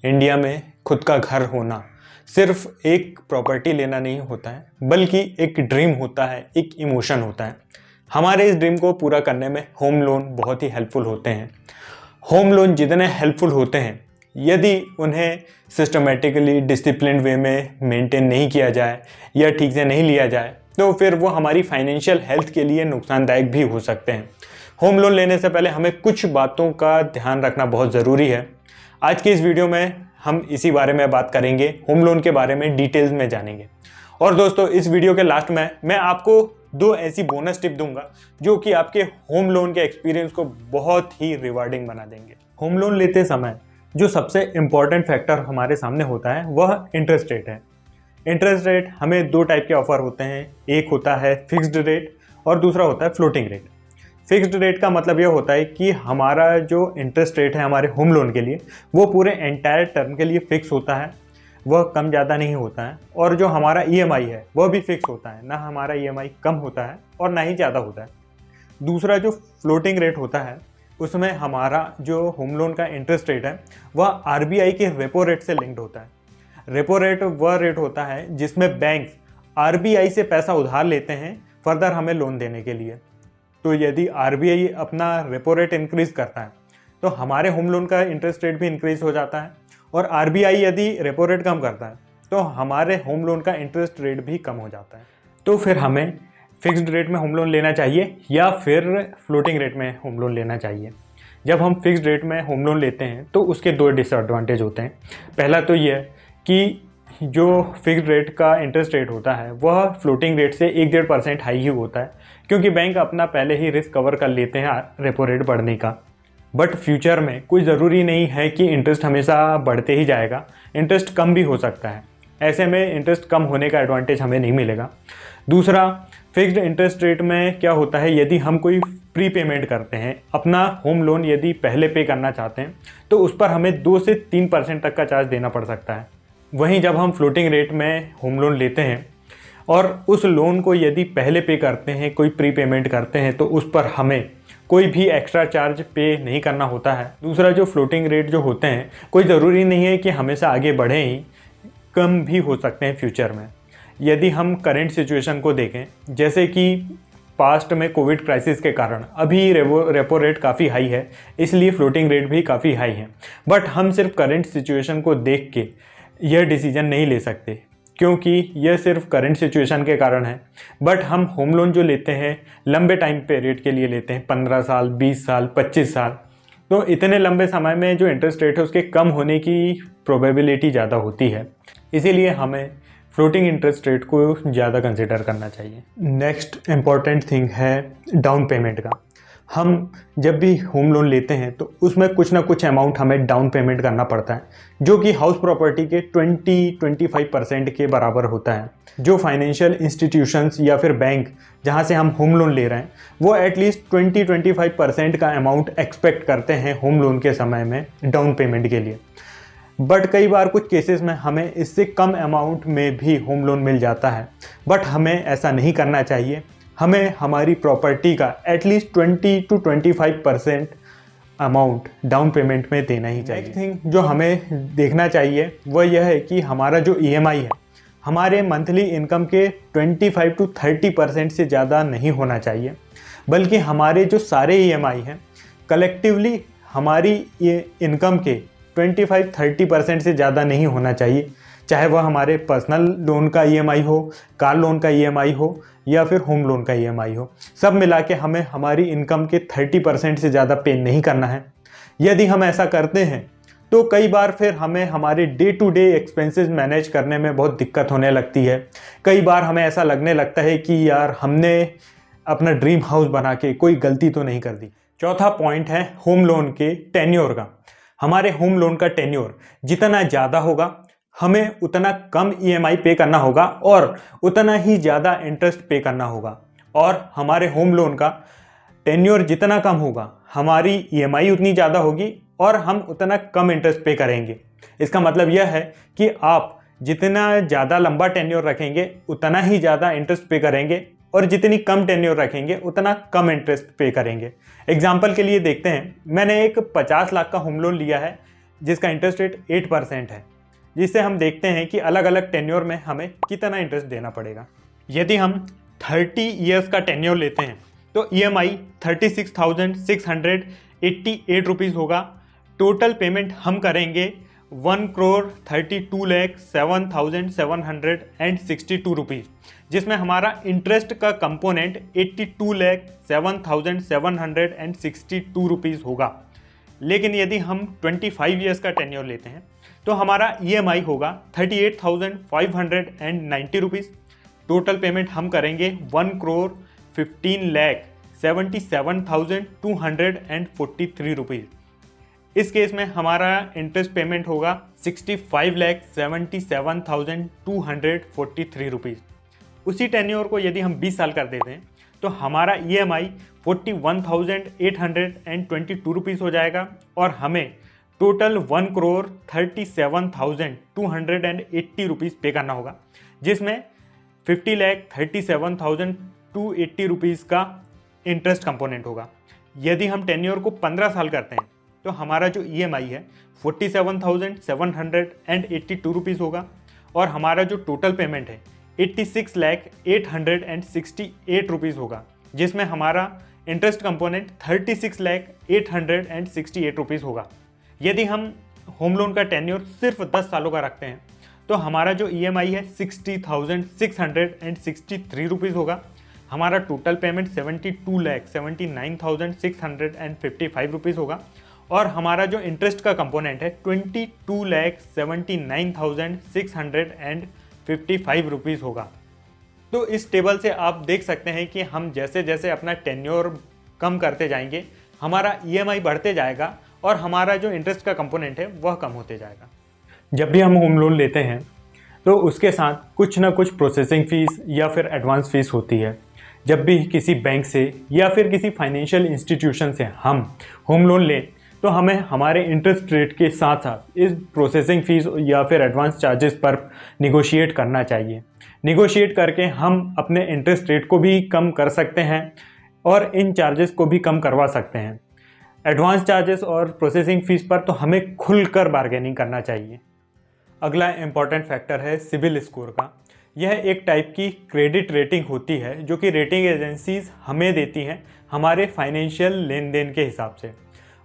India में खुद का घर होना सिर्फ एक प्रॉपर्टी लेना नहीं होता है, बल्कि एक ड्रीम होता है, एक इमोशन होता है। हमारे इस ड्रीम को पूरा करने में होम लोन बहुत ही हेल्पफुल होते हैं। होम लोन जितने हेल्पफुल होते हैं, यदि उन्हें सिस्टमेटिकली डिसिप्लिन वे में मेंटेन नहीं किया जाए या ठीक से नहीं लिया जाए, तो फिर वो हमारी फाइनेंशियल हेल्थ के लिए नुकसानदायक भी हो सकते हैं। होम लोन लेने से पहले हमें कुछ बातों का ध्यान रखना बहुत ज़रूरी है। आज की इस वीडियो में हम इसी बारे में बात करेंगे, होम लोन के बारे में डिटेल्स में जानेंगे। और दोस्तों, इस वीडियो के लास्ट में मैं आपको 2 ऐसी बोनस टिप दूंगा जो कि आपके होम लोन के एक्सपीरियंस को बहुत ही रिवार्डिंग बना देंगे। होम लोन लेते समय जो सबसे इम्पॉर्टेंट फैक्टर हमारे सामने होता है वह इंटरेस्ट रेट है। इंटरेस्ट रेट हमें 2 टाइप के ऑफर होते हैं, एक होता है फिक्स्ड रेट और दूसरा होता है फ्लोटिंग रेट। फिक्स्ड रेट का मतलब यह होता है कि हमारा जो इंटरेस्ट रेट है हमारे होम लोन के लिए वो पूरे एंटायर टर्म के लिए फिक्स होता है, वह कम ज़्यादा नहीं होता है। और जो हमारा ईएमआई है वह भी फिक्स होता है, ना हमारा ईएमआई कम होता है और ना ही ज़्यादा होता है। दूसरा जो फ्लोटिंग रेट होता है उसमें हमारा जो होम लोन का इंटरेस्ट रेट है वह आरबीआई के रेपो रेट से लिंक्ड होता है। रेपो रेट वह रेट होता है जिसमें बैंक आरबीआई से पैसा उधार लेते हैं फर्दर हमें लोन देने के लिए। तो यदि आरबीआई अपना रेपो रेट इंक्रीज करता है तो हमारे होम लोन का इंटरेस्ट रेट भी इंक्रीज हो जाता है, और आरबीआई यदि रेपो रेट कम करता है तो हमारे होम लोन का इंटरेस्ट रेट भी कम हो जाता है। तो फिर हमें फिक्स्ड रेट में होम लोन लेना चाहिए या फिर फ्लोटिंग रेट में होम लोन लेना चाहिए। जब हम फिक्स्ड रेट में होम लोन लेते हैं तो उसके 2 डिसएडवांटेज होते हैं। पहला तो यह कि जो फिक्स्ड रेट का इंटरेस्ट रेट होता है वह फ्लोटिंग रेट से 1-1.5% हाई ही होता है, क्योंकि बैंक अपना पहले ही रिस्क कवर कर लेते हैं रेपो रेट बढ़ने का। बट फ्यूचर में कोई ज़रूरी नहीं है कि इंटरेस्ट हमेशा बढ़ते ही जाएगा, इंटरेस्ट कम भी हो सकता है। ऐसे में इंटरेस्ट कम होने का एडवांटेज हमें नहीं मिलेगा। दूसरा, फिक्स्ड इंटरेस्ट रेट में क्या होता है, यदि हम कोई प्री पेमेंट करते हैं, अपना होम लोन यदि पहले पे करना चाहते हैं तो उस पर हमें 2 से 3% तक का चार्ज देना पड़ सकता है। वहीं जब हम फ्लोटिंग रेट में होम लोन लेते हैं और उस लोन को यदि पहले पे करते हैं, कोई प्री पेमेंट करते हैं, तो उस पर हमें कोई भी एक्स्ट्रा चार्ज पे नहीं करना होता है। दूसरा, जो फ्लोटिंग रेट जो होते हैं कोई ज़रूरी नहीं है कि हमेशा आगे बढ़ें ही, कम भी हो सकते हैं फ्यूचर में। यदि हम करेंट सिचुएशन को देखें, जैसे कि पास्ट में कोविड क्राइसिस के कारण अभी रेपो रेट काफ़ी हाई है, इसलिए फ्लोटिंग रेट भी काफ़ी हाई है। बट हम सिर्फ करेंट सिचुएशन को देख के यह डिसीजन नहीं ले सकते, क्योंकि यह सिर्फ करंट सिचुएशन के कारण है। बट हम होम लोन जो लेते हैं लंबे टाइम पीरियड के लिए लेते हैं, 15 साल, 20 साल, 25 साल। तो इतने लंबे समय में जो इंटरेस्ट रेट है उसके कम होने की प्रोबेबिलिटी ज़्यादा होती है, इसीलिए हमें फ्लोटिंग इंटरेस्ट रेट को ज़्यादा कंसिडर करना चाहिए। नेक्स्ट इम्पॉर्टेंट थिंग है डाउन पेमेंट का। हम जब भी होम लोन लेते हैं तो उसमें कुछ ना कुछ अमाउंट हमें डाउन पेमेंट करना पड़ता है, जो कि हाउस प्रॉपर्टी के 20-25% के बराबर होता है। जो फाइनेंशियल इंस्टीट्यूशंस या फिर बैंक जहां से हम होम लोन ले रहे हैं वो एटलीस्ट 20-25% का अमाउंट एक्सपेक्ट करते हैं होम लोन के समय में डाउन पेमेंट के लिए। बट कई बार कुछ केसेस में हमें इससे कम अमाउंट में भी होम लोन मिल जाता है, बट हमें ऐसा नहीं करना चाहिए। हमें हमारी प्रॉपर्टी का एटलीस्ट 20-25% अमाउंट डाउन पेमेंट में देना ही चाहिए। नेक्स्ट थिंग जो हमें देखना चाहिए वह यह है कि हमारा जो ईएमआई है हमारे मंथली इनकम के 25-30% से ज़्यादा नहीं होना चाहिए, बल्कि हमारे जो सारे ईएमआई हैं कलेक्टिवली हमारी ये इनकम के 25-30% से ज़्यादा नहीं होना चाहिए। चाहे वह हमारे पर्सनल लोन का ईएमआई हो, कार लोन का ईएमआई हो या फिर होम लोन का ईएमआई हो, सब मिला के हमें हमारी इनकम के 30% से ज़्यादा पे नहीं करना है। यदि हम ऐसा करते हैं तो कई बार फिर हमें हमारे day to day expenses manage करने में बहुत दिक्कत होने लगती है। कई बार हमें ऐसा लगने लगता है कि यार हमने अपना ड्रीम हाउस बना के कोई गलती तो नहीं कर दी। चौथा पॉइंट है होम लोन के टेन्योर का। हमारे होम लोन का टेन्योर जितना ज़्यादा होगा हमें उतना कम ईएमआई पे करना होगा और उतना ही ज़्यादा इंटरेस्ट पे करना होगा। और हमारे होम लोन का टेन्योर जितना कम होगा हमारी ईएमआई उतनी ज़्यादा होगी और हम उतना कम इंटरेस्ट पे करेंगे। इसका मतलब यह है कि आप जितना ज़्यादा लंबा टेन्योर रखेंगे उतना ही ज़्यादा इंटरेस्ट पे करेंगे और जितनी कम टेन्योर रखेंगे उतना कम इंटरेस्ट पे करेंगे। एग्जाम्पल के लिए देखते हैं, मैंने एक 50 लाख का होम लोन लिया है जिसका इंटरेस्ट रेट 8% है, जिससे हम देखते हैं कि अलग अलग टेन्योर में हमें कितना इंटरेस्ट देना पड़ेगा। यदि हम 30 ईयर्स का टेन्योर लेते हैं तो EMI 36,688 रुपीज़ होगा। टोटल पेमेंट हम करेंगे 1,32,07,762 रुपीज़, जिसमें हमारा इंटरेस्ट का कंपोनेंट 82,07,762 रुपीज़ होगा। लेकिन यदि हम 25 ईयर्स का टेन्योर लेते हैं तो हमारा EMI होगा 38,590 रुपीज़। टोटल पेमेंट हम करेंगे 1,15,77,243 रुपीज़। इस केस में हमारा इंटरेस्ट पेमेंट होगा 65,77,243 रुपीज़। उसी टेन्योर को यदि हम 20 साल कर देते हैं तो हमारा EMI 41,822 रुपीज़ हो जाएगा और हमें टोटल 1,37,280 रुपीज़ पे करना होगा, जिसमें 50,37,280 रुपीज़ का इंटरेस्ट कंपोनेंट होगा। यदि हम टेन्योर को 15 साल करते हैं तो हमारा जो EMI है 47,782 रुपीज़ होगा और हमारा जो टोटल पेमेंट है 86,868 रुपीज़ होगा, जिसमें हमारा इंटरेस्ट कंपोनेंट 36,868 रुपीज़ होगा। यदि हम होम लोन का टेन्योर सिर्फ 10 सालों का रखते हैं तो हमारा जो EMI है 60,663 रुपीज़ होगा। हमारा टोटल पेमेंट 72,79,655 रुपीज़ होगा और हमारा जो इंटरेस्ट का कंपोनेंट है 22,79,655 रुपीज़ होगा। तो इस टेबल से आप देख सकते हैं कि हम जैसे जैसे अपना टेन्योर कम करते जाएंगे हमारा EMI बढ़ते जाएगा और हमारा जो इंटरेस्ट का कंपोनेंट है वह कम होते जाएगा। जब भी हम होम लोन लेते हैं तो उसके साथ कुछ ना कुछ प्रोसेसिंग फ़ीस या फिर एडवांस फ़ीस होती है। जब भी किसी बैंक से या फिर किसी फाइनेंशियल इंस्टीट्यूशन से हम होम लोन लें तो हमें हमारे इंटरेस्ट रेट के साथ साथ इस प्रोसेसिंग फ़ीस या फिर एडवांस चार्जेस पर निगोशिएट करना चाहिए। निगोशिएट करके हम अपने इंटरेस्ट रेट को भी कम कर सकते हैं और इन चार्जेस को भी कम करवा सकते हैं। एडवांस चार्जेस और प्रोसेसिंग फ़ीस पर तो हमें खुलकर बार्गेनिंग करना चाहिए। अगला इम्पॉर्टेंट फैक्टर है सिबिल स्कोर का। यह एक टाइप की क्रेडिट रेटिंग होती है जो कि रेटिंग एजेंसीज हमें देती हैं हमारे फाइनेंशियल लेन देन के हिसाब से,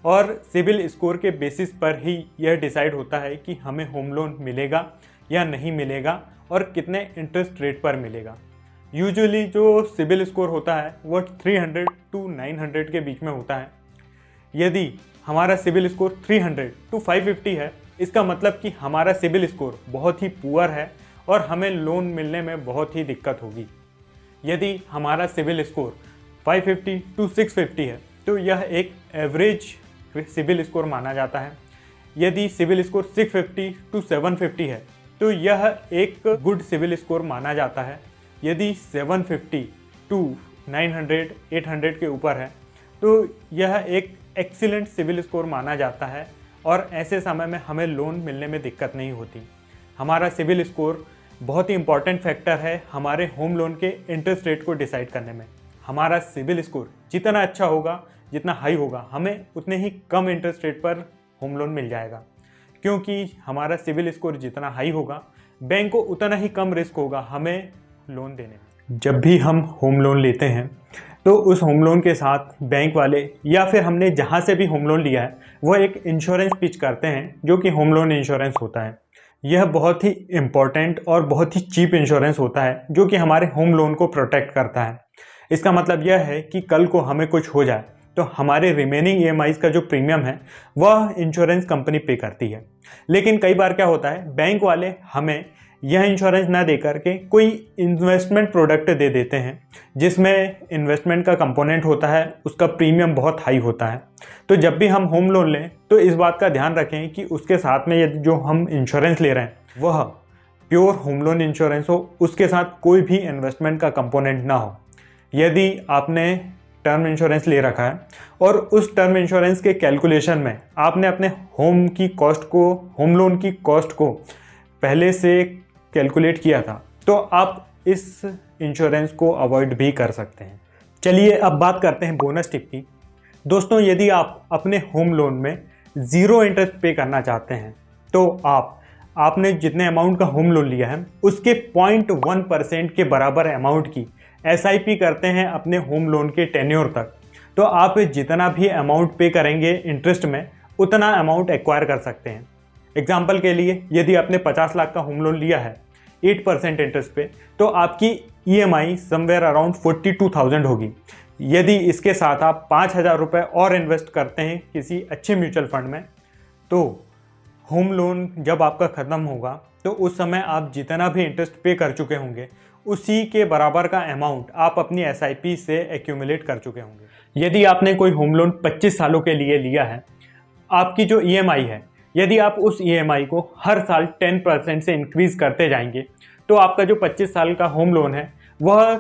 और सिबिल स्कोर के बेसिस पर ही यह डिसाइड होता है कि हमें होम लोन मिलेगा या नहीं मिलेगा और कितने इंटरेस्ट रेट पर मिलेगा। यूजुअली जो सिबिल स्कोर होता है वह 300 to 900 के बीच में होता है। यदि हमारा सिबिल स्कोर 300 to 550 है, इसका मतलब कि हमारा सिबिल स्कोर बहुत ही पुअर है और हमें लोन मिलने में बहुत ही दिक्कत होगी। यदि हमारा सिबिल स्कोर 550 to 650 है तो यह एक एवरेज सिबिल स्कोर माना जाता है। यदि सिबिल स्कोर 650 to 750 है तो यह एक गुड सिबिल स्कोर माना जाता है। यदि 750 to 900 800 के ऊपर है तो यह एक एक्सीलेंट सिबिल स्कोर माना जाता है और ऐसे समय में हमें लोन मिलने में दिक्कत नहीं होती। हमारा सिबिल स्कोर बहुत ही इंपॉर्टेंट फैक्टर है हमारे होम लोन के इंटरेस्ट रेट को डिसाइड करने में। हमारा सिबिल स्कोर जितना अच्छा होगा, जितना हाई होगा, हमें उतने ही कम इंटरेस्ट रेट पर होम लोन मिल जाएगा, क्योंकि हमारा सिबिल स्कोर जितना हाई होगा बैंक को उतना ही कम रिस्क होगा हमें लोन देने में। जब भी हम होम लोन लेते हैं तो उस होम लोन के साथ बैंक वाले या फिर हमने जहाँ से भी होम लोन लिया है वह एक इंश्योरेंस पिच करते हैं जो कि होम लोन इंश्योरेंस होता है। यह बहुत ही इम्पॉर्टेंट और बहुत ही चीप इंश्योरेंस होता है जो कि हमारे होम लोन को प्रोटेक्ट करता है। इसका मतलब यह है कि कल को हमें कुछ हो जाए तो हमारे रिमेनिंग EMIs का जो प्रीमियम है वह इंश्योरेंस कंपनी पे करती है। लेकिन कई बार क्या होता है, बैंक वाले हमें यह इंश्योरेंस ना दे करके कोई इन्वेस्टमेंट प्रोडक्ट दे देते हैं जिसमें इन्वेस्टमेंट का कंपोनेंट होता है, उसका प्रीमियम बहुत हाई होता है। तो जब भी हम होम लोन लें तो इस बात का ध्यान रखें कि उसके साथ में यदि जो हम इंश्योरेंस ले रहे हैं वह प्योर होम लोन इंश्योरेंस हो, उसके साथ कोई भी इन्वेस्टमेंट का कंपोनेंट ना हो। यदि आपने टर्म इंश्योरेंस ले रखा है और उस टर्म इंश्योरेंस के कैलकुलेशन में आपने अपने होम लोन की कॉस्ट को पहले से कैलकुलेट किया था तो आप इस इंश्योरेंस को अवॉइड भी कर सकते हैं। चलिए अब बात करते हैं बोनस टिप की। दोस्तों, यदि आप अपने होम लोन में ज़ीरो इंटरेस्ट पे करना चाहते हैं तो आपने जितने अमाउंट का होम लोन लिया है उसके 0.1% के बराबर अमाउंट की SIP करते हैं अपने होम लोन के टेन्योर तक, तो आप जितना भी अमाउंट पे करेंगे इंटरेस्ट में उतना अमाउंट एक्वायर कर सकते हैं। एग्जाम्पल के लिए यदि आपने 50 लाख का होम लोन लिया है 8% इंटरेस्ट पे, तो आपकी EMI समवेयर अराउंड 42,000 होगी। यदि इसके साथ आप 5,000 रुपये और इन्वेस्ट करते हैं किसी अच्छे म्यूचुअल फंड में, तो होम लोन जब आपका ख़त्म होगा तो उस समय आप जितना भी इंटरेस्ट पे कर चुके होंगे उसी के बराबर का अमाउंट आप अपनी SIP से एक्यूमुलेट कर चुके होंगे। यदि आपने कोई होम लोन 25 सालों के लिए लिया है, आपकी जो EMI है, यदि आप उस EMI को हर साल 10% से इंक्रीज़ करते जाएंगे तो आपका जो 25 साल का होम लोन है वह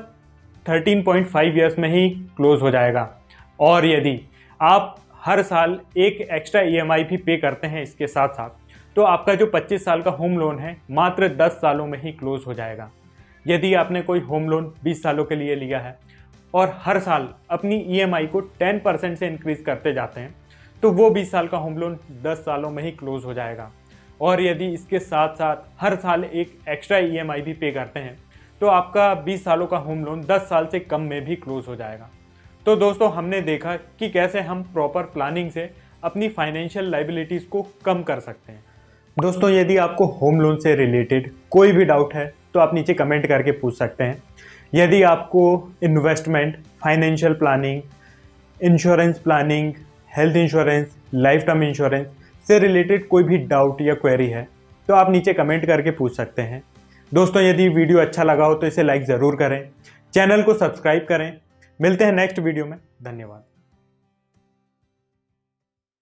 13.5 ईयर्स में ही क्लोज हो जाएगा। और यदि आप हर साल एक एक्स्ट्रा EMI भी पे करते हैं इसके साथ साथ, तो आपका जो 25 साल का होम लोन है मात्र 10 सालों में ही क्लोज हो जाएगा। यदि आपने कोई होम लोन 20 सालों के लिए लिया है और हर साल अपनी EMI को 10% से इंक्रीज़ करते जाते हैं, तो वो 20 साल का होम लोन 10 सालों में ही क्लोज हो जाएगा। और यदि इसके साथ साथ हर साल एक एक्स्ट्रा EMI भी पे करते हैं तो आपका 20 सालों का होम लोन 10 साल से कम में भी क्लोज हो जाएगा। तो दोस्तों, हमने देखा कि कैसे हम प्रॉपर प्लानिंग से अपनी फाइनेंशियल लायबिलिटीज़ को कम कर सकते हैं। दोस्तों, यदि आपको होम लोन से रिलेटेड कोई भी डाउट है तो आप नीचे कमेंट करके पूछ सकते हैं। यदि आपको investment, financial planning, insurance planning, health insurance, life term insurance से रिलेटेड कोई भी डाउट या क्वेरी है तो आप नीचे कमेंट करके पूछ सकते हैं। दोस्तों, यदि वीडियो अच्छा लगा हो तो इसे लाइक ज़रूर करें, चैनल को सब्सक्राइब करें। मिलते हैं नेक्स्ट वीडियो में। धन्यवाद।